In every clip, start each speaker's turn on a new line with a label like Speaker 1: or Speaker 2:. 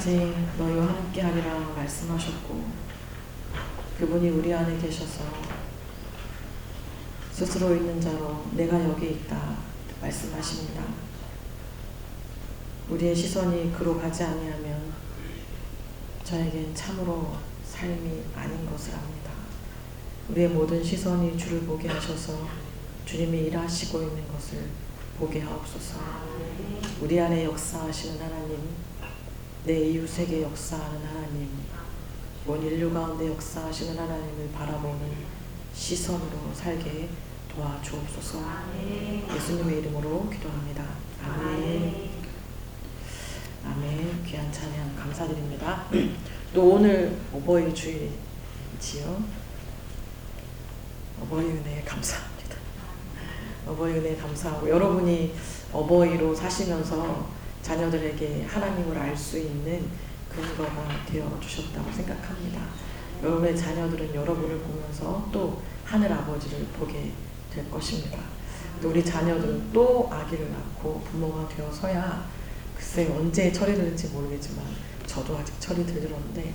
Speaker 1: 때까지 너희와 함께하리라 말씀하셨고, 그분이 우리 안에 계셔서 스스로 있는 자로 내가 여기 있다 말씀하십니다. 우리의 시선이 그로 가지 아니하면 저에겐 참으로 삶이 아닌 것을 압니다. 우리의 모든 시선이 주를 보게 하셔서 주님이 일하시고 있는 것을 보게 하옵소서. 우리 안에 역사하시는 하나님, 내 이웃에게 역사하는 하나님, 온 인류 가운데 역사하시는 하나님을 바라보는 시선으로 살게 도와주옵소서. 예수님의 이름으로 기도합니다. 아멘. 아멘. 귀한 찬양 감사드립니다. 또 오늘 어버이 주일이지요. 어버이 은혜에 감사합니다. 어버이 은혜에 감사하고, 여러분이 어버이로 사시면서 자녀들에게 하나님을 알 수 있는 근거가 되어 주셨다고 생각합니다. 여러분의 자녀들은 여러분을 보면서 또 하늘 아버지를 보게 될 것입니다. 또 우리 자녀들은 또 아기를 낳고 부모가 되어서야, 글쎄 언제 철이 들지 모르겠지만, 저도 아직 철이 들었는데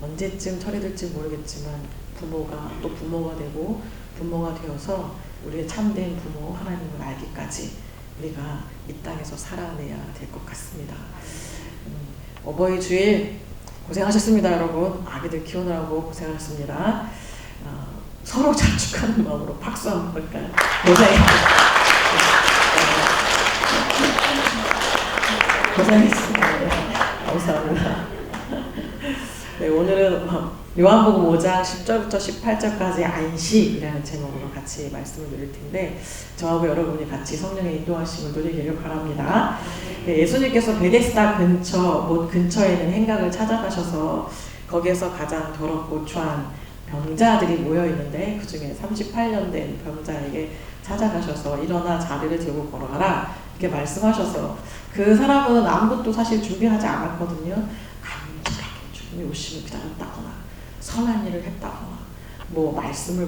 Speaker 1: 언제쯤 철이 들지 모르겠지만 부모가 또 부모가 되고 부모가 되어서 우리의 참된 부모 하나님을 알기까지 우리가 이 땅에서 살아내야 될 것 같습니다. 어버이 주일 고생하셨습니다. 여러분, 아기들 키우느라고 고생하셨습니다. 서로 자축하는 마음으로 박수 한번 볼까요? 고생했습니다. 감사합니다. 네, 오늘은 요한복음 5장 10절부터 18절까지 안식이라는 제목으로 같이 말씀을 드릴 텐데, 저하고 여러분이 같이 성령의 인도하심을 누리기를 바랍니다. 네, 예수님께서 베데스다 못 근처에 있는 행각을 찾아가셔서 거기에서 가장 더럽고 추한 병자들이 모여 있는데, 그 중에 38년 된 병자에게 찾아가셔서 일어나 자리를 들고 걸어가라 이렇게 말씀하셔서, 그 사람은 아무것도 사실 준비하지 않았거든요. 간절하게 주님이 오심을 기다렸다거나 선한 일을 했다거나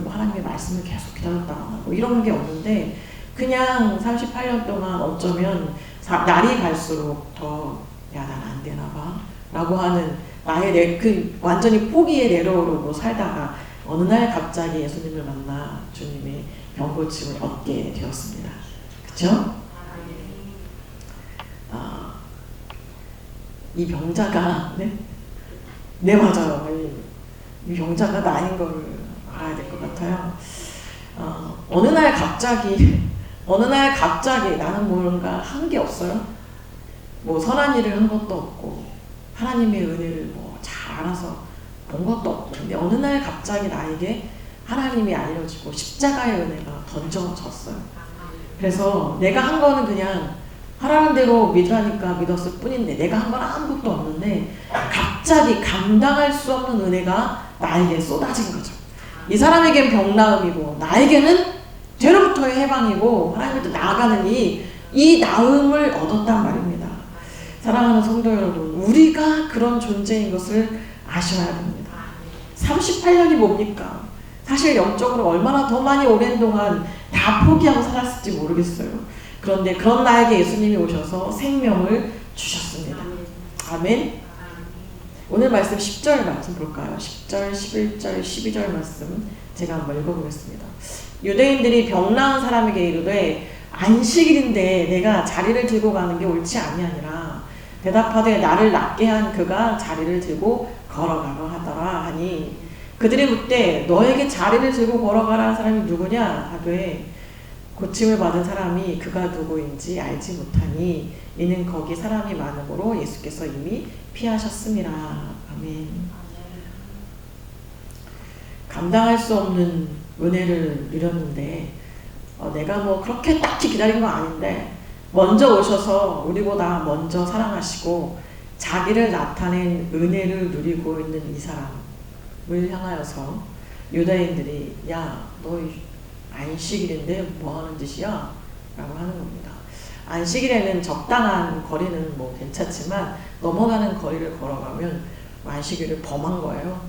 Speaker 1: 하나님의 말씀을 계속 기다렸다거나 이런 게 없는데, 그냥 38년 동안 어쩌면 날이 갈수록 더 야, 난 안 되나 봐 라고 하는 나의 완전히 포기의 내로우로 살다가 어느 날 갑자기 예수님을 만나 주님의 병고침을 얻게 되었습니다. 그쵸? 이 병자가 네 맞아요. 이 병자가 나인 걸 알아야 될 것 같아요. 어느 날 갑자기 나는 뭔가 한 게 없어요. 선한 일을 한 것도 없고 하나님의 은혜를 잘 알아서 본 것도 없고, 근데 어느 날 갑자기 나에게 하나님이 알려지고 십자가의 은혜가 던져졌어요. 그래서 내가 한 거는 그냥 하라는 대로 믿으라니까 믿었을 뿐인데, 내가 한 건 아무것도 없는데 갑자기 감당할 수 없는 은혜가 나에게 쏟아진 거죠. 이 사람에겐 병나음이고 나에게는 죄로부터의 해방이고 하나님께 나아가는 이 나음을 얻었단 말입니다. 사랑하는 성도 여러분, 우리가 그런 존재인 것을 아셔야 됩니다. 38년이 뭡니까? 사실 영적으로 얼마나 더 많이 오랜 동안 다 포기하고 살았을지 모르겠어요. 그런데 그런 나에게 예수님이 오셔서 생명을 주셨습니다. 아멘. 오늘 말씀 10절 말씀 볼까요? 10절, 11절, 12절 말씀 제가 한번 읽어보겠습니다. 유대인들이 병 나은 사람에게 이르되 안식일인데 내가 자리를 들고 가는 게 옳지 아니하니라. 대답하되 나를 낫게 한 그가 자리를 들고 걸어가라 하더라 하니, 그들이 묻되 너에게 자리를 들고 걸어가라는 사람이 누구냐 하되 고침을 받은 사람이 그가 누구인지 알지 못하니 이는 거기 사람이 많음으로 예수께서 이미 피하셨음이라. 아멘. 감당할 수 없는 은혜를 누렸는데, 내가 그렇게 딱히 기다린 거 아닌데 먼저 오셔서 우리보다 먼저 사랑하시고 자기를 나타낸 은혜를 누리고 있는 이 사람을 향하여서 유다인들이 야, 너 안식일인데 뭐 하는 짓이야? 라고 하는 겁니다. 안식일에는 적당한 거리는 괜찮지만 넘어가는 거리를 걸어가면 안식일을 범한 거예요.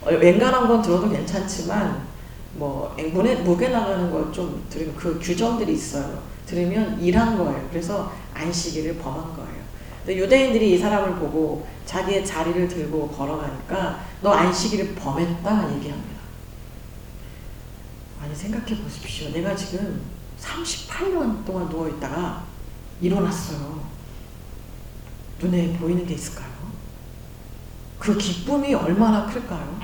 Speaker 1: 웬간한 건 들어도 괜찮지만 무게 나가는 걸 좀 들으면 그 규정들이 있어요. 들으면 일한 거예요. 그래서 안식일을 범한 거예요. 근데 유대인들이 이 사람을 보고 자기의 자리를 들고 걸어가니까 너 안식일을 범했다 얘기합니다. 아니 생각해 보십시오. 내가 지금 38년 동안 누워있다가 일어났어요. 눈에 보이는 게 있을까요? 그 기쁨이 얼마나 클까요?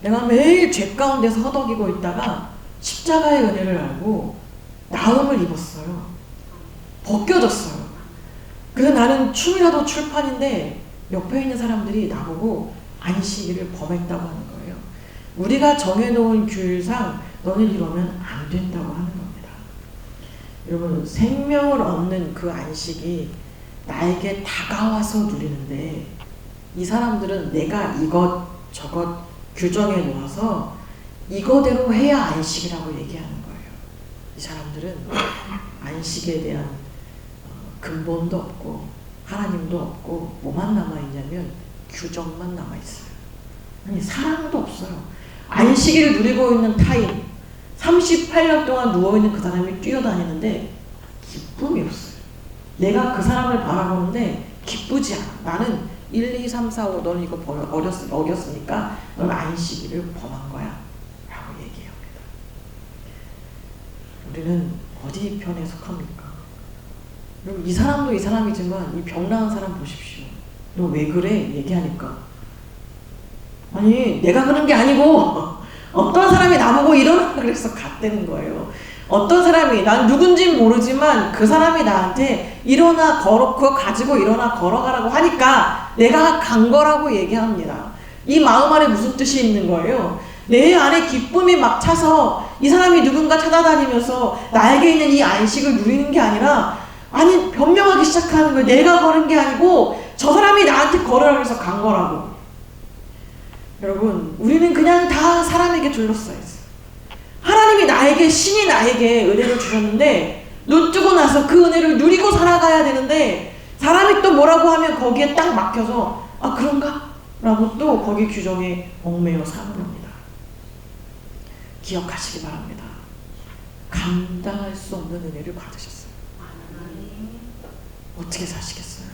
Speaker 1: 내가 매일 죄 가운데서 허덕이고 있다가 십자가의 은혜를 알고 나음을 입었어요. 벗겨졌어요. 그래서 나는 춤이라도 출판인데 옆에 있는 사람들이 나보고 안식일을 범했다고 하는 거예요. 우리가 정해놓은 규율상 너는 이러면 안 된다고 하는 겁니다. 여러분, 생명을 얻는 그 안식이 나에게 다가와서 누리는데 이 사람들은 내가 이것 저것 규정해 놓아서 이거대로 해야 안식이라고 얘기하는 거예요. 이 사람들은 안식에 대한 근본도 없고 하나님도 없고 뭐만 남아있냐면 규정만 남아있어요. 아니 사랑도 없어요. 안식일을 누리고 있는 타인 38년 동안 누워있는 그 사람이 뛰어다니는데 기쁨이 없어요. 내가 그 사람을 바라보는데 기쁘지 않아. 나는 1, 2, 3, 4, 5 너는 이거 어겼으니까 너는 안식일을 범한 거야 라고 얘기합니다. 우리는 어디 편에 속합니까? 이 사람도 이 사람이지만 이 병나은 사람 보십시오. 너 왜 그래? 얘기하니까 아니 내가 그런 게 아니고 어떤 사람이 나보고 일어나 그래서 갔다는 거예요. 어떤 사람이 난 누군진 모르지만 그 사람이 나한테 일어나 그거 가지고 일어나 걸어가라고 하니까 내가 간 거라고 얘기합니다. 이 마음 안에 무슨 뜻이 있는 거예요? 내 안에 기쁨이 막 차서 이 사람이 누군가 찾아다니면서 나에게 있는 이 안식을 누리는 게 아니라 아니 변명하기 시작하는 거예요. 내가 걸은 게 아니고 저 사람이 나한테 걸으라고 해서 간 거라고. 여러분 우리는 그냥 다 사람에게 둘러싸여 있어요. 하나님이 나에게 신이 나에게 은혜를 주셨는데 눈 뜨고 나서 그 은혜를 누리고 살아가야 되는데 사람이 또 뭐라고 하면 거기에 딱 막혀서 아 그런가? 라고 또 거기 규정에 얽매여 사는 겁니다. 기억하시기 바랍니다. 감당할 수 없는 은혜를 받으셨어요. 어떻게 사시겠어요?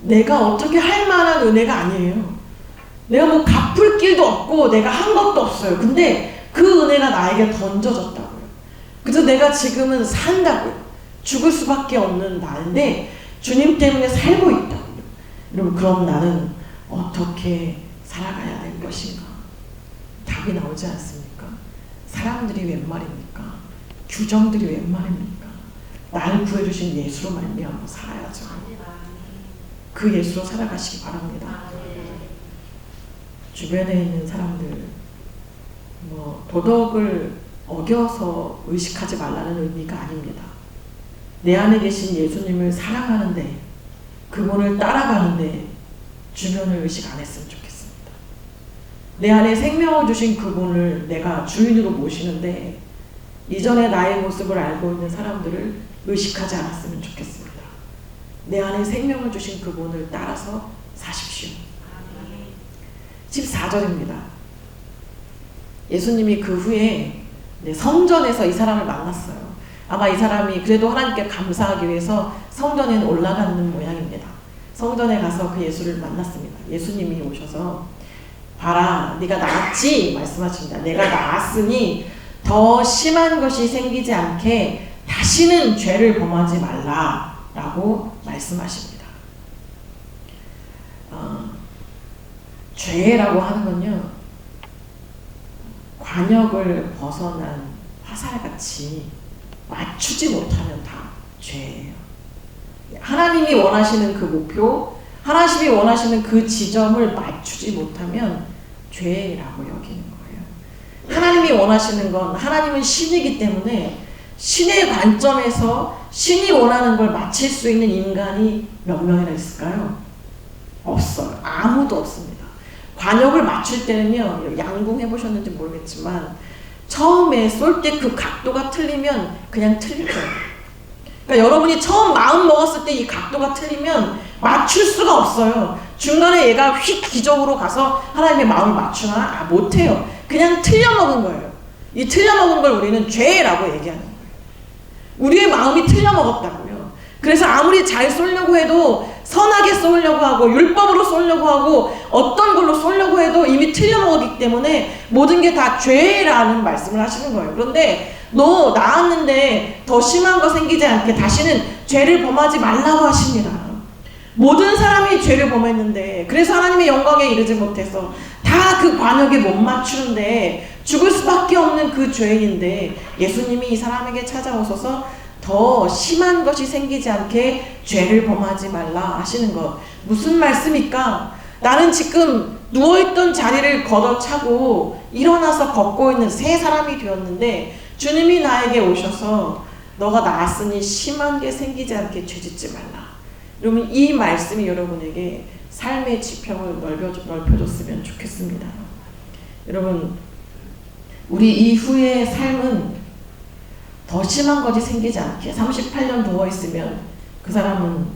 Speaker 1: 내가 어떻게 할 만한 은혜가 아니에요. 내가 뭐 갚을 길도 없고 내가 한 것도 없어요. 근데 그 은혜가 나에게 던져졌다고요. 그래서 내가 지금은 산다고요. 죽을 수밖에 없는 나인데 주님 때문에 살고 있다고요. 여러분 그럼 나는 어떻게 살아가야 될 것인가? 답이 나오지 않습니까? 사람들이 웬 말입니까? 규정들이 웬 말입니까? 나를 구해주신 예수로 말미암아 살아야죠. 그 예수로 살아가시기 바랍니다. 주변에 있는 사람들 뭐 도덕을 어겨서 의식하지 말라는 의미가 아닙니다. 내 안에 계신 예수님을 사랑하는데 그분을 따라가는데 주변을 의식 안 했으면 좋겠습니다. 내 안에 생명을 주신 그분을 내가 주인으로 모시는데 이전에 나의 모습을 알고 있는 사람들을 의식하지 않았으면 좋겠습니다. 내 안에 생명을 주신 그분을 따라서 사십시오. 14절입니다. 예수님이 그 후에 성전에서 이 사람을 만났어요. 아마 이 사람이 그래도 하나님께 감사하기 위해서 성전에 올라가는 모양입니다. 성전에 가서 그 예수를 만났습니다. 예수님이 오셔서 봐라 네가 나았지? 말씀하십니다. 내가 나았으니 더 심한 것이 생기지 않게 다시는 죄를 범하지 말라 라고 말씀하십니다. 죄라고 하는 건요 관역을 벗어난 화살같이 맞추지 못하면 다 죄예요. 하나님이 원하시는 그 목표, 하나님이 원하시는 그 지점을 맞추지 못하면 죄라고 여기는 거예요. 하나님이 원하시는 건 하나님은 신이기 때문에 신의 관점에서 신이 원하는 걸 맞출 수 있는 인간이 몇 명이나 있을까요? 없어요. 아무도 없습니다. 관역을 맞출 때는요, 양궁 해보셨는지 모르겠지만 처음에 쏠 때 그 각도가 틀리면 그냥 틀릴 거예요. 그러니까 여러분이 처음 마음 먹었을 때 이 각도가 틀리면 맞출 수가 없어요. 중간에 얘가 휙 기적으로 가서 하나님의 마음을 맞추나? 못해요. 그냥 틀려먹은 거예요. 이 틀려먹은 걸 우리는 죄라고 얘기하는 거예요. 우리의 마음이 틀려먹었다고요. 그래서 아무리 잘 쏠려고 해도 선하게 쏠려고 하고 율법으로 쏠려고 하고 어떤 걸로 쏠려고 해도 이미 틀려먹었기 때문에 모든 게 다 죄라는 말씀을 하시는 거예요. 그런데 너 나았는데 더 심한 거 생기지 않게 다시는 죄를 범하지 말라고 하십니다. 모든 사람이 죄를 범했는데 그래서 하나님의 영광에 이르지 못해서 다 그 관역에 못 맞추는데 죽을 수밖에 없는 그 죄인인데 예수님이 이 사람에게 찾아오셔서 더 심한 것이 생기지 않게 죄를 범하지 말라 하시는 것. 무슨 말씀입니까? 나는 지금 누워있던 자리를 걷어차고 일어나서 걷고 있는 새 사람이 되었는데 주님이 나에게 오셔서 너가 나았으니 심한 게 생기지 않게 죄짓지 말라. 여러분 이 말씀이 여러분에게 삶의 지평을 넓혀줬으면 좋겠습니다. 여러분 우리 이후의 삶은 더 심한 것이 생기지 않게 38년 누워있으면 그 사람은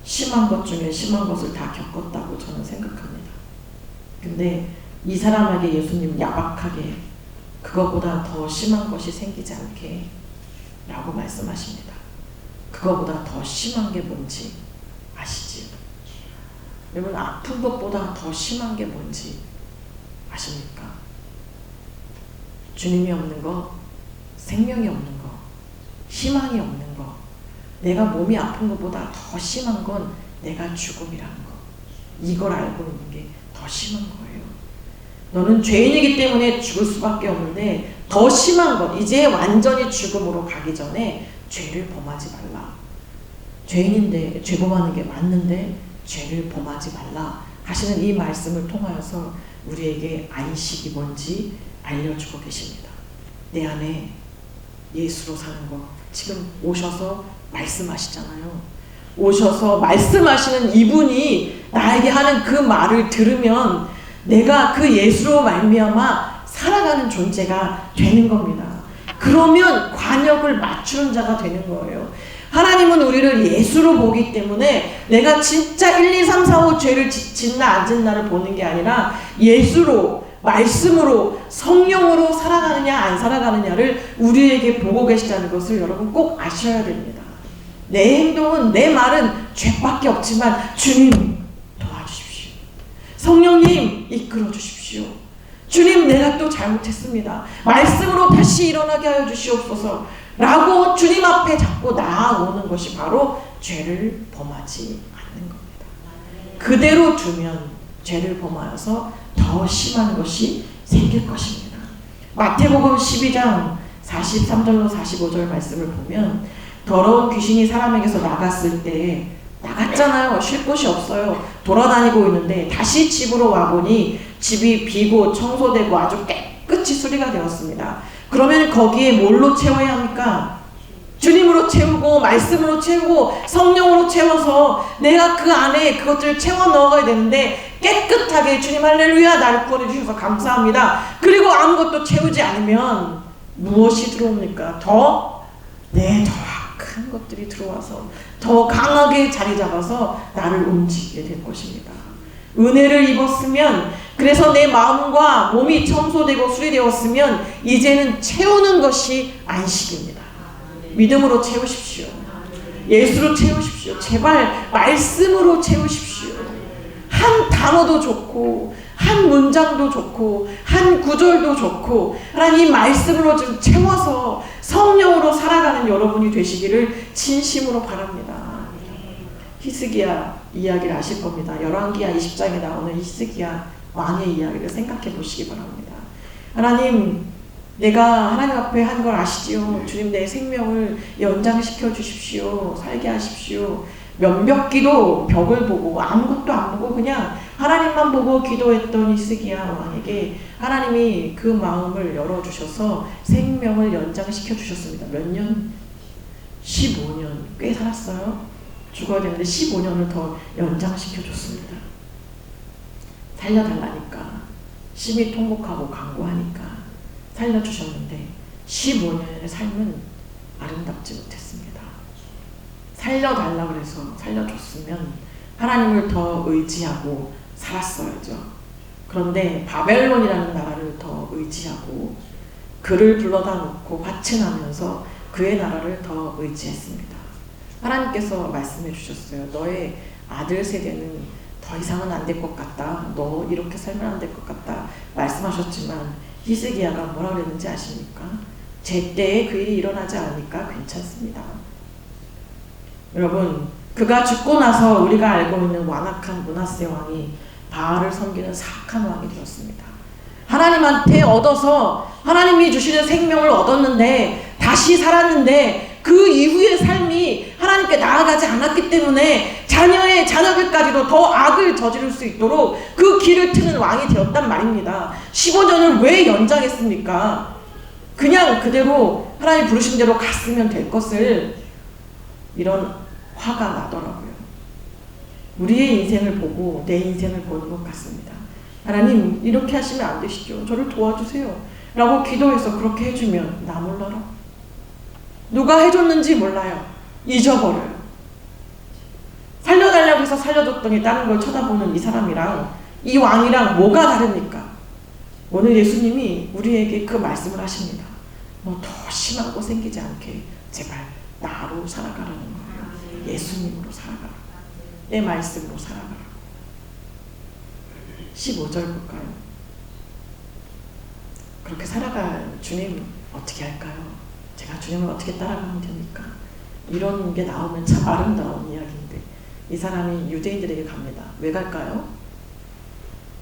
Speaker 1: 심한 것 중에 심한 것을 다 겪었다고 저는 생각합니다. 근데 이 사람에게 예수님 야박하게 그거보다 더 심한 것이 생기지 않게 라고 말씀하십니다. 그거보다 더 심한 게 뭔지 아시지요? 여러분 아픈 것보다 더 심한 게 뭔지 아십니까? 주님이 없는 거, 생명이 없는 거, 희망이 없는 거, 내가 몸이 아픈 것보다 더 심한 건 내가 죽음이라는 거. 이걸 알고 있는 게 더 심한 거예요. 너는 죄인이기 때문에 죽을 수밖에 없는데 더 심한 것, 이제 완전히 죽음으로 가기 전에 죄를 범하지 말라. 죄인인데 죄 범하는 게 맞는데 죄를 범하지 말라 하시는 이 말씀을 통하여서 우리에게 안식이 뭔지 알려주고 계십니다. 내 안에 예수로 사는 것. 지금 오셔서 말씀하시잖아요. 오셔서 말씀하시는 이분이 나에게 하는 그 말을 들으면 내가 그 예수로 말미암아 살아가는 존재가 되는 겁니다. 그러면 관역을 맞추는 자가 되는 거예요. 하나님은 우리를 예수로 보기 때문에 내가 진짜 1, 2, 3, 4, 5 죄를 짓나 안 짓나를 보는 게 아니라 예수로 말씀으로 성령으로 살아가느냐 안 살아가느냐를 우리에게 보고 계시다는 것을 여러분 꼭 아셔야 됩니다. 내 행동은 내 말은 죄밖에 없지만 주님 도와주십시오. 성령님 이끌어 주십시오. 주님 내가 또 잘못했습니다. 말씀으로 다시 일어나게 하여 주시옵소서 라고 주님 앞에 자꾸 나아오는 것이 바로 죄를 범하지 않는 겁니다. 그대로 두면 죄를 범하여서 더 심한 것이 생길 것입니다. 마태복음 12장 43절로 45절 말씀을 보면 더러운 귀신이 사람에게서 나갔을 때 나갔잖아요. 쉴 곳이 없어요. 돌아다니고 있는데 다시 집으로 와보니 집이 비고 청소되고 아주 깨끗이 수리가 되었습니다. 그러면 거기에 뭘로 채워야 합니까? 주님으로 채우고 말씀으로 채우고 성령으로 채워서 내가 그 안에 그것들을 채워 넣어가야 되는데 깨끗하게 주님 할렐루야 나를 구원해 주셔서 감사합니다. 그리고 아무것도 채우지 않으면 무엇이 들어옵니까? 더 악한 것들이 들어와서 더 강하게 자리 잡아서 나를 움직이게 될 것입니다. 은혜를 입었으면 그래서 내 마음과 몸이 청소되고 수리되었으면 이제는 채우는 것이 안식입니다. 믿음으로 채우십시오. 예수로 채우십시오. 제발 말씀으로 채우십시오. 한 단어도 좋고 한 문장도 좋고 한 구절도 좋고 하나님 말씀으로 좀 채워서 성령으로 살아가는 여러분이 되시기를 진심으로 바랍니다. 히스기야 이야기를 아실 겁니다. 열왕기야 20장에 나오는 히스기야 왕의 이야기를 생각해 보시기 바랍니다. 하나님 내가 하나님 앞에 한 걸 아시지요. 주님 내 생명을 연장시켜 주십시오. 살게 하십시오. 몇몇 기도 벽을 보고 아무것도 안 보고 그냥 하나님만 보고 기도했던 히스기야 왕에게 하나님이 그 마음을 열어주셔서 생명을 연장시켜 주셨습니다. 몇 년? 15년. 꽤 살았어요. 죽어야 되는데 15년을 더 연장시켜 줬습니다. 살려달라니까 심히 통곡하고 간구하니까 살려주셨는데 15년의 삶은 아름답지 못했습니다. 살려달라 그래서 살려줬으면 하나님을 더 의지하고 살았어야죠. 그런데 바벨론이라는 나라를 더 의지하고 그를 불러다 놓고 화친하면서 그의 나라를 더 의지했습니다. 하나님께서 말씀해 주셨어요. 너의 아들 세대는 더 이상은 안 될 것 같다. 너 이렇게 살면 안 될 것 같다. 말씀하셨지만 히스기야가 뭐라 그랬는지 아십니까? 제때에 그 일이 일어나지 않으니까 괜찮습니다. 여러분, 그가 죽고 나서 우리가 알고 있는 완악한 므낫세 왕이 바알을 섬기는 사악한 왕이 되었습니다. 하나님한테 얻어서 하나님이 주시는 생명을 얻었는데 다시 살았는데 그 이후의 삶이 하나님께 나아가지 않았기 때문에 자녀들까지도 더 악을 저지를 수 있도록 그 길을 트는 왕이 되었단 말입니다. 15년을 왜 연장했습니까? 그냥 그대로 하나님 부르신 대로 갔으면 될 것을, 이런 화가 나더라고요. 우리의 인생을 보고 내 인생을 보는 것 같습니다. 하나님, 이렇게 하시면 안 되시죠? 저를 도와주세요 라고 기도해서 그렇게 해주면 나 몰라라. 누가 해줬는지 몰라요. 잊어버려요. 살려달라고 해서 살려줬더니 다른 걸 쳐다보는 이 사람이랑 이 왕이랑 뭐가 다릅니까? 오늘 예수님이 우리에게 그 말씀을 하십니다. 너 더 심한 거 생기지 않게 제발 나로 살아가라는 거예요. 예수님으로 살아가라. 내 말씀으로 살아가라. 15절 볼까요? 그렇게 살아갈 주님 어떻게 할까요? 제가 주님을 어떻게 따라가면 됩니까? 이런 게 나오면 참 아름다운 이야기인데 이 사람이 유대인들에게 갑니다. 왜 갈까요?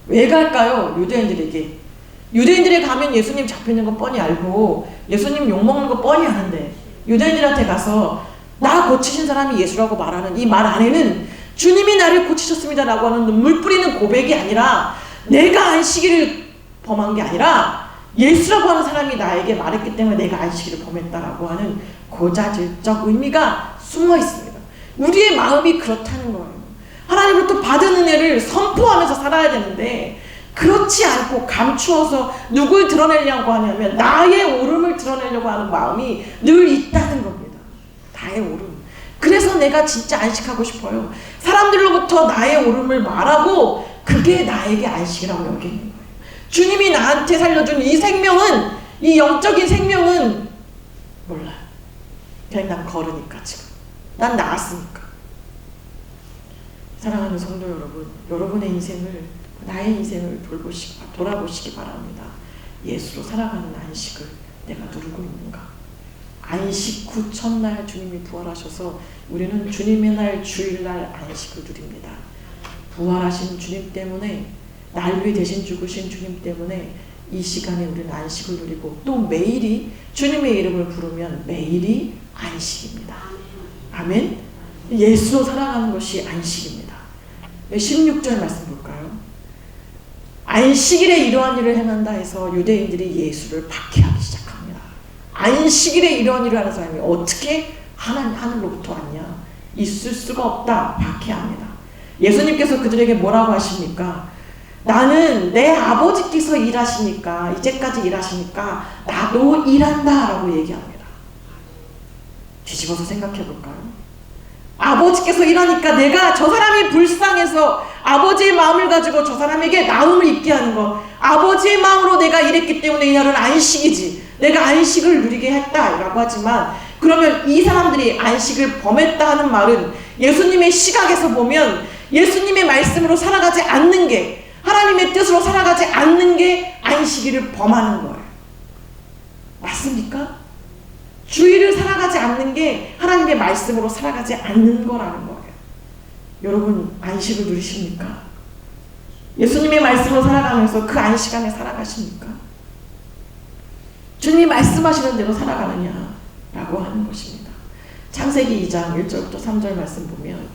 Speaker 1: 왜 갈까요? 유대인들에게 가면 예수님 잡히는 거 뻔히 알고 예수님 욕먹는 거 뻔히 아는데 유대인들한테 가서 나 고치신 사람이 예수라고 말하는 이 말 안에는 주님이 나를 고치셨습니다 라고 하는 눈물 뿌리는 고백이 아니라, 내가 안식일을 범한 게 아니라 예수라고 하는 사람이 나에게 말했기 때문에 내가 안식일을 범했다라고 하는 고자질적 의미가 숨어 있습니다. 우리의 마음이 그렇다는 거예요. 하나님으로부터 받은 은혜를 선포하면서 살아야 되는데 그렇지 않고 감추어서 누굴 드러내려고 하냐면 나의 오름을 드러내려고 하는 마음이 늘 있다는 겁니다. 나의 오름. 그래서 내가 진짜 안식하고 싶어요. 사람들로부터 나의 오름을 말하고 그게 나에게 안식이라고 여기는 거예요. 주님이 나한테 살려준 이 생명은, 이 영적인 생명은 몰라요. 그냥 난 걸으니까 지금. 난 나았으니까. 사랑하는 성도 여러분, 여러분의 인생을, 나의 인생을 돌아보시기 바랍니다. 예수로 살아가는 안식을 내가 누리고 있는가? 안식 후 첫날 주님이 부활하셔서 우리는 주님의 날 주일날 안식을 누립니다. 부활하신 주님 때문에, 날 위해 대신 죽으신 주님 때문에 이 시간에 우리는 안식을 누리고 또 매일이 주님의 이름을 부르면 매일이 안식입니다. 아멘. 예수로 살아가는 것이 안식입니다. 16절 말씀 볼까요? 안식일에 이러한 일을 행한다 해서 유대인들이 예수를 박해하기 시작합니다. 안식일에 이러한 일을 하는 사람이 어떻게 하늘로부터 왔냐? 있을 수가 없다. 박해합니다. 예수님께서 그들에게 뭐라고 하십니까? 나는 내 아버지께서 일하시니까, 이제까지 일하시니까 나도 일한다 라고 얘기합니다. 뒤집어서 생각해 볼까요? 아버지께서 일하니까 내가, 저 사람이 불쌍해서 아버지의 마음을 가지고 저 사람에게 나음을 입게 하는 거, 아버지의 마음으로 내가 일했기 때문에 이날은 안식이지, 내가 안식을 누리게 했다 라고 하지만, 그러면 이 사람들이 안식을 범했다 하는 말은 예수님의 시각에서 보면 예수님의 말씀으로 살아가지 않는 게, 하나님의 뜻으로 살아가지 않는 게 안식일을 범하는 거예요. 맞습니까? 주일을 살아가지 않는 게 하나님의 말씀으로 살아가지 않는 거라는 거예요. 여러분, 안식을 누리십니까? 예수님의 말씀으로 살아가면서 그 안식 안에 살아가십니까? 주님이 말씀하시는 대로 살아가느냐라고 하는 것입니다. 창세기 2장 1절부터 3절 말씀 보면,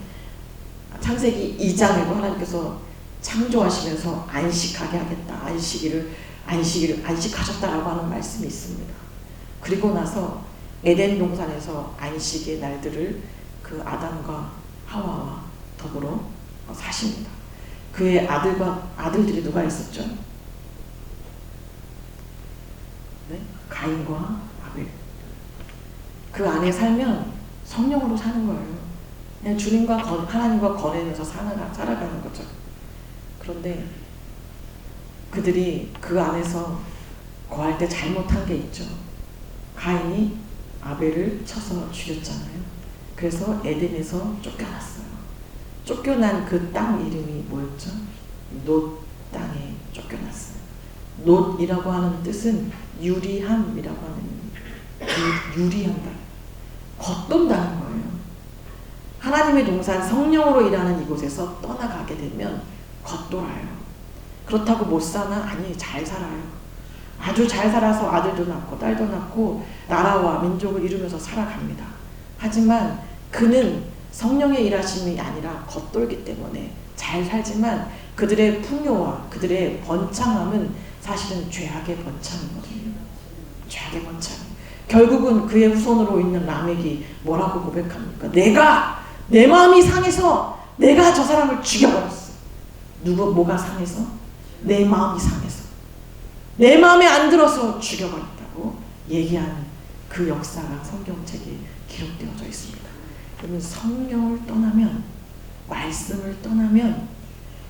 Speaker 1: 창세기 2장에도 하나님께서 창조하시면서 안식하게 하겠다, 안식일을 안식하셨다라고 하는 말씀이 있습니다. 그리고 나서 에덴 동산에서 안식의 날들을 그 아담과 하와와 더불어 사십니다. 그의 아들들이 누가 있었죠? 네? 가인과 아벨. 그 안에 살면 성령으로 사는 거예요. 그냥 주님과 하나님과 거래하면서 살아가는 거죠. 그런데 그들이 그 안에서 거할 때 잘못한 게 있죠. 가인이 아벨을 쳐서 죽였잖아요. 그래서 에덴에서 쫓겨났어요. 쫓겨난 그 땅 이름이 뭐였죠? 놋 땅에 쫓겨났어요. 놋이라고 하는 뜻은 유리함이라고 하는 유리한다. 겉돈다는 거예요. 하나님의 동산 성령으로 일하는 이곳에서 떠나가게 되면 겉돌아요. 그렇다고 못 사나? 아니, 잘 살아요. 아주 잘 살아서 아들도 낳고 딸도 낳고 나라와 민족을 이루면서 살아갑니다. 하지만 그는 성령의 일하심이 아니라 겉돌기 때문에 잘 살지만 그들의 풍요와 그들의 번창함은 사실은 죄악의 번창이거든요. 죄악의 번창. 결국은 그의 후손으로 있는 라멕이 뭐라고 고백합니까? 내 마음이 상해서 내가 저 사람을 죽여버렸어. 뭐가 상해서? 내 마음이 상해서. 내 마음에 안 들어서 죽여버렸다고 얘기하는 그 역사가 성경책에 기록되어져 있습니다. 그러면 성령을 떠나면, 말씀을 떠나면,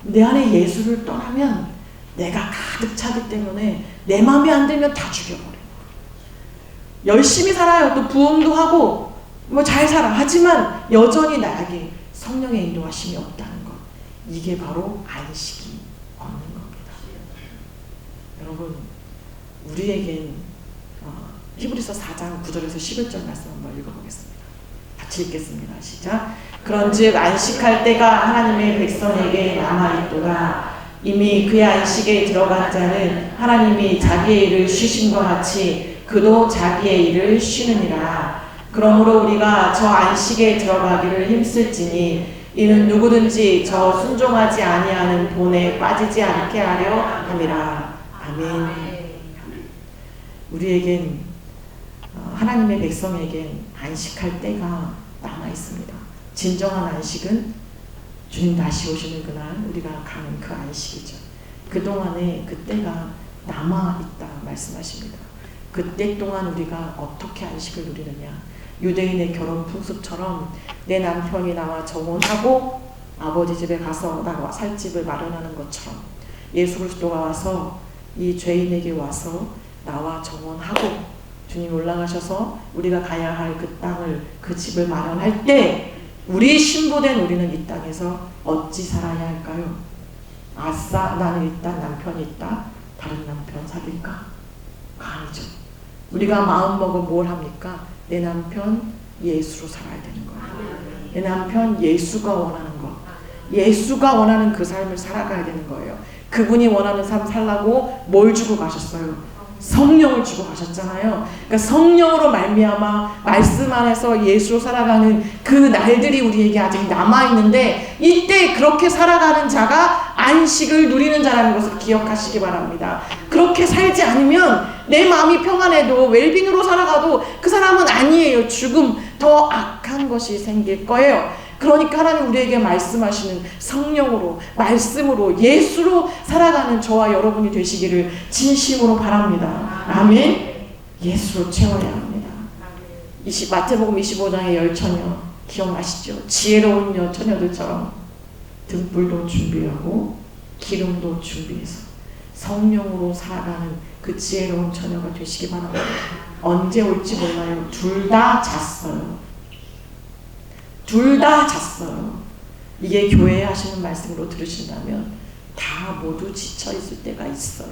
Speaker 1: 내 안에 예수를 떠나면 내가 가득 차기 때문에 내 마음에 안 들면 다 죽여버려요. 열심히 살아요. 또 부흥도 하고 뭐 잘 살아. 하지만 여전히 나에게 성령의 인도하심이 없다는 것. 이게 바로 안식이 없는 겁니다. 여러분, 우리에겐 히브리서 4장 9절에서 11절 말씀 한번 읽어보겠습니다. 같이 읽겠습니다. 시작. 그런즉 안식할 때가 하나님의 백성에게 남아있도다. 이미 그의 안식에 들어간 자는 하나님이 자기의 일을 쉬신 것 같이 그도 자기의 일을 쉬느니라. 그러므로 우리가 저 안식에 들어가기를 힘쓸지니 이는 누구든지 저 순종하지 아니하는 본에 빠지지 않게 하려 함이라. 아멘. 우리에겐 하나님의 백성에겐 안식할 때가 남아 있습니다. 진정한 안식은 주님 다시 오시는 그날 우리가 가는 그 안식이죠. 그동안에 그 때가 남아 있다 말씀하십니다. 그때 동안 우리가 어떻게 안식을 누리느냐. 유대인의 결혼 풍습처럼 내 남편이 나와 정혼하고 아버지 집에 가서 나와 살 집을 마련하는 것처럼 예수 그리스도가 와서 이 죄인에게 와서 나와 정혼하고 주님 올라가셔서 우리가 가야 할 그 땅을, 그 집을 마련할 때 우리 신부된 우리는 이 땅에서 어찌 살아야 할까요? 아싸, 나는 일단 남편이 있다. 다른 남편 사귈까? 아니죠. 우리가 마음먹어 뭘 합니까? 내 남편 예수로 살아야 되는 거예요. 내 남편 예수가 원하는 것. 예수가 원하는 그 삶을 살아가야 되는 거예요. 그분이 원하는 삶 살라고 뭘 주고 가셨어요? 성령을 주고 가셨잖아요. 그러니까 성령으로 말미암아 말씀 안에서 예수로 살아가는 그 날들이 우리에게 아직 남아있는데 이때 그렇게 살아가는 자가 안식을 누리는 자라는 것을 기억하시기 바랍니다. 그렇게 살지 않으면 내 마음이 평안해도 웰빙으로 살아가도 그 사람은 아니에요. 죽음, 더 악한 것이 생길 거예요. 그러니까 하나님 우리에게 말씀하시는 성령으로, 말씀으로, 예수로 살아가는 저와 여러분이 되시기를 진심으로 바랍니다. 아멘. 예수로 채워야 합니다. 마태복음 25장의 열처녀 기억나시죠? 지혜로운 처녀들처럼 등불도 준비하고 기름도 준비해서 성령으로 살아가는 그 지혜로운 처녀가 되시기 바랍니다. 언제 올지 몰라요. 둘 다 잤어요. 둘 다 잤어요. 이게 교회에 하시는 말씀으로 들으신다면 다 모두 지쳐있을 때가 있어요.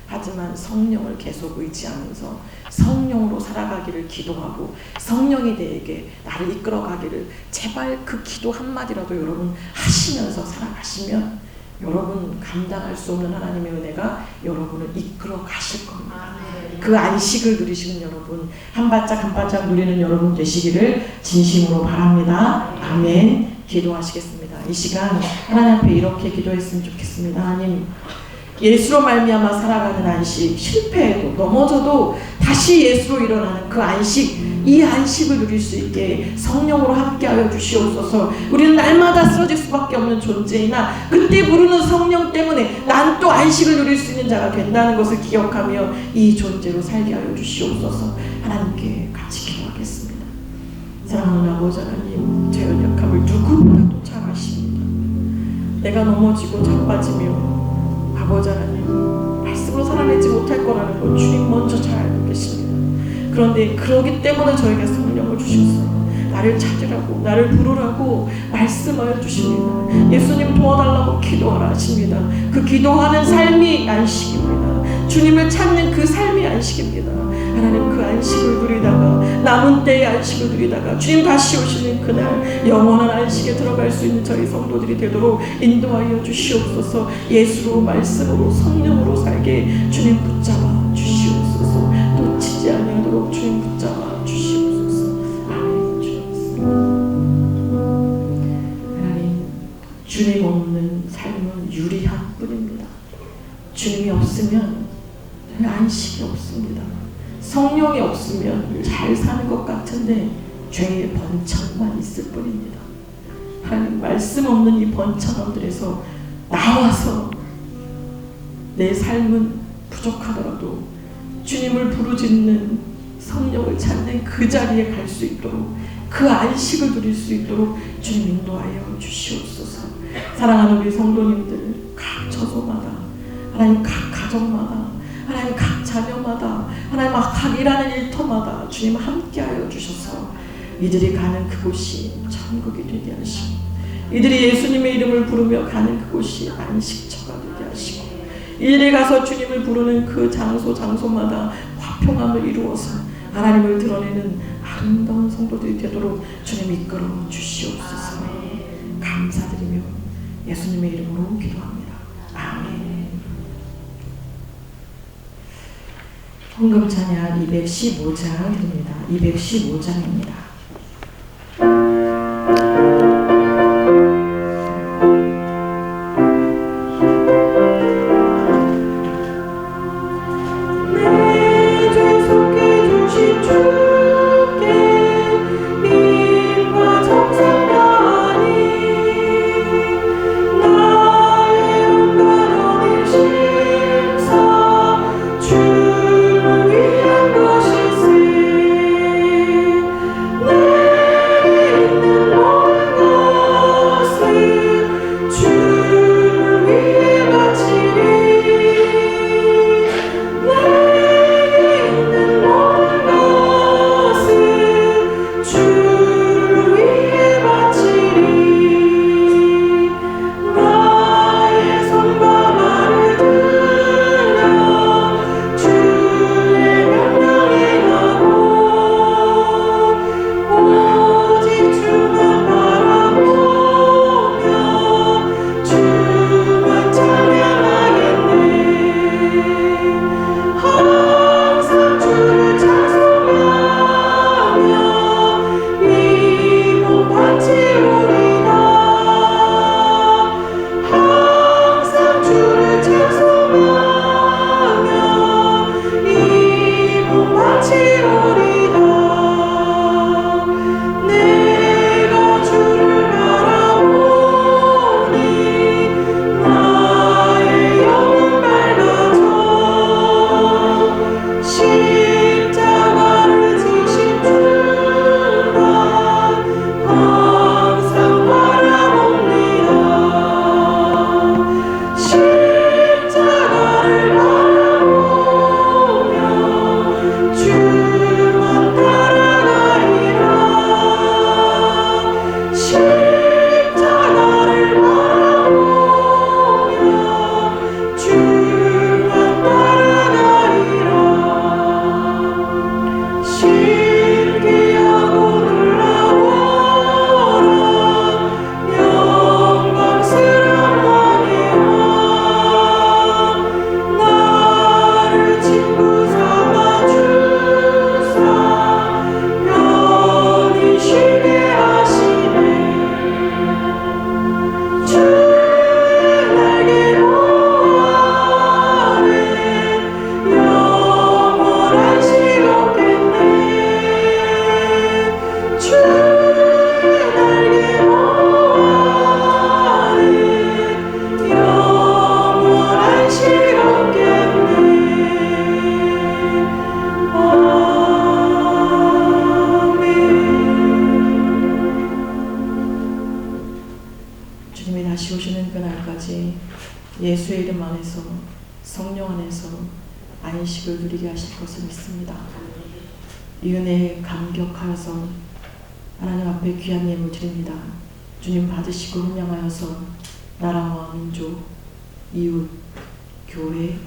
Speaker 1: 하지만 성령을 계속 의지하면서 성령으로 살아가기를 기도하고 성령이 내게 나를 이끌어가기를 제발 그 기도 한마디라도 여러분 하시면서 살아가시면 여러분 감당할 수 없는 하나님의 은혜가 여러분을 이끌어 가실 겁니다. 그 안식을 누리시는 여러분, 한 발짝 한 발짝 누리는 여러분 되시기를 진심으로 바랍니다. 아멘. 기도하시겠습니다. 이 시간 하나님 앞에 이렇게 기도했으면 좋겠습니다. 하나님, 예수로 말미암아 살아가는 안식, 실패해도 넘어져도 다시 예수로 일어나는 그 안식, 이 안식을 누릴 수 있게 성령으로 함께하여 주시옵소서. 우리는 날마다 쓰러질 수밖에 없는 존재이나 그때 부르는 성령 때문에 난 또 안식을 누릴 수 있는 자가 된다는 것을 기억하며 이 존재로 살게 하여 주시옵소서. 하나님께 같이 기도하겠습니다. 사랑하는 아버지 하나님, 제 연약함을 누구보다도 잘 아십니다. 내가 넘어지고 자빠지며 아버지 하나님, 말씀으로 살아내지 못할 거라는 걸 주님 먼저 잘 알고 계십니다. 그런데 그러기 때문에 저에게 성령을 주셨어요. 나를 찾으라고, 나를 부르라고 말씀하여 주십니다. 예수님 도와달라고 기도하라 하십니다. 그 기도하는 삶이 안식입니다. 주님을 찾는 그 삶이 안식입니다. 하나님, 그 안식을 누리다가, 남은 때의 안식을 누리다가 주님 다시 오시는 그날 영원한 안식에 들어갈 수 있는 저희 성도들이 되도록 인도하여 주시옵소서. 예수로, 말씀으로, 성령으로 살게 주님 붙잡아 주시옵소서. 놓치지 아니하도록 주님 붙잡아 주시옵소서. 아멘. 주님, 하나님, 주님 없는 삶은 유리한 뿐입니다. 주님이 없으면 안식이 없습니다. 성령이 없으면 잘 사는 것 같은데 죄의 번창만 있을 뿐입니다. 하나님, 말씀 없는 이 번창함들에서 나와서 내 삶은 부족하더라도 주님을 부르짖는 성령을 찾는 그 자리에 갈 수 있도록, 그 안식을 누릴 수 있도록 주님 인도하여 주시옵소서. 사랑하는 우리 성도님들 각 처소마다, 하나님 각 가정마다, 하나님 각 자녀마다, 하나님 각 일하는 일터마다 주님 함께하여 주셔서 이들이 가는 그곳이 천국이 되게 하시고, 이들이 예수님의 이름을 부르며 가는 그곳이 안식처가 되게 하시고, 이들이 가서 주님을 부르는 그 장소마다 화평함을 이루어서 하나님을 드러내는 아름다운 성도들이 되도록 주님 이끌어 주시옵소서. 감사드리며 예수님의 이름으로 기도합니다. 아멘. 헌금 찬양 215장입니다. 215장입니다. 예수의 이름 안에서, 성령 안에서 안식을 누리게 하실 것을 믿습니다. 이 은혜에 감격하여서 하나님 앞에 귀한 예물 드립니다. 주님 받으시고 hun명하여서 나라와 민족, 이웃, 교회,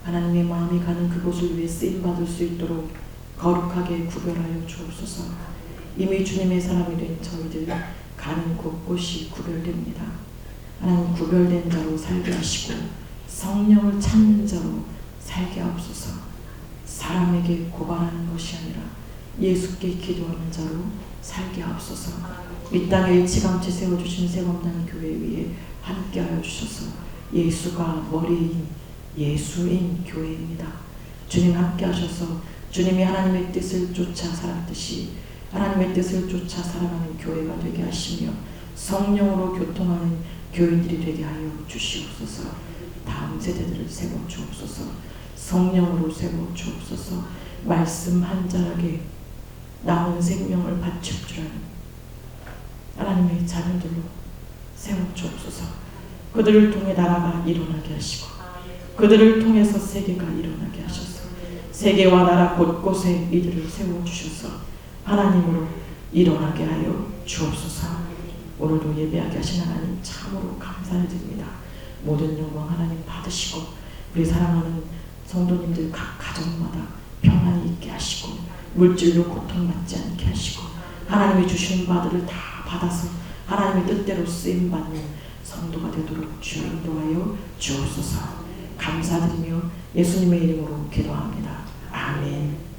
Speaker 1: 하나님의 마음이 가는 그곳을 위해 쓰임받을 수 있도록 거룩하게 구별하여 주옵소서. 이미 주님의 사람이 된 저희들 가는 곳곳이 구별됩니다. 하나님 구별된 자로 살게 하시고 성령을 찾는 자로 살게 하옵소서. 사람에게 고발하는 것이 아니라 예수께 기도하는 자로 살게 하옵소서. 이 땅에 일찌감치 세워주신 새검단 교회 위에 함께하여 주셔서 예수가 머리인 예수인 교회입니다. 주님 함께하셔서 주님이 하나님의 뜻을 쫓아 살았듯이 하나님의 뜻을 쫓아 살아가는 교회가 되게 하시며 성령으로 교통하는 교인들이 되게 하여 주시옵소서. 다음 세대들을 세워 주옵소서. 성령으로 세워 주옵소서. 말씀 한 자락에 남은 생명을 바칠 줄 아는 하나님의 자녀들로 세워 주옵소서. 그들을 통해 나라가 일어나게 하시고 그들을 통해서 세계가 일어나게 하셔서 세계와 나라 곳곳에 이들을 세워주셔서 하나님으로 일어나게 하여 주옵소서. 오늘도 예배하게 하신 하나님 참으로 감사를 드립니다. 모든 영광 하나님 받으시고 우리 사랑하는 성도님들 각 가정마다 평안이 있게 하시고 물질로 고통받지 않게 하시고 하나님이 주신 바들을 다 받아서 하나님의 뜻대로 쓰임받는 성도가 되도록 주여 인도하여 주옵소서. 감사드리며 예수님의 이름으로 기도합니다. 아멘.